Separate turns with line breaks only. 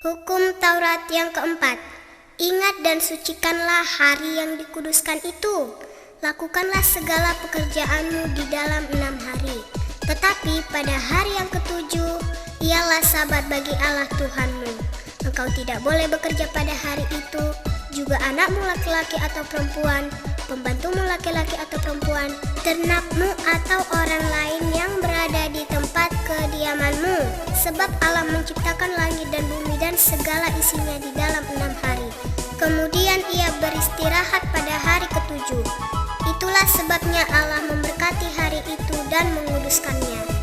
Hukum Taurat yang keempat. Ingat dan sucikanlah hari yang dikuduskan itu. Lakukanlah segala pekerjaanmu di dalam 6 hari. Tetapi pada hari yang ketujuh, ialah sabat bagi Allah Tuhanmu. Engkau tidak boleh bekerja pada hari itu, juga anakmu laki-laki atau perempuan, pembantumu laki-laki atau perempuan, ternakmu atau orang lain yang berada di tempat kediamanmu. Sebab Allah menciptakan langit dan bumi dan segala isinya di dalam 6 hari. Kemudian ia beristirahat pada hari ketujuh. Itulah sebabnya Allah memberkati hari itu dan menguduskannya.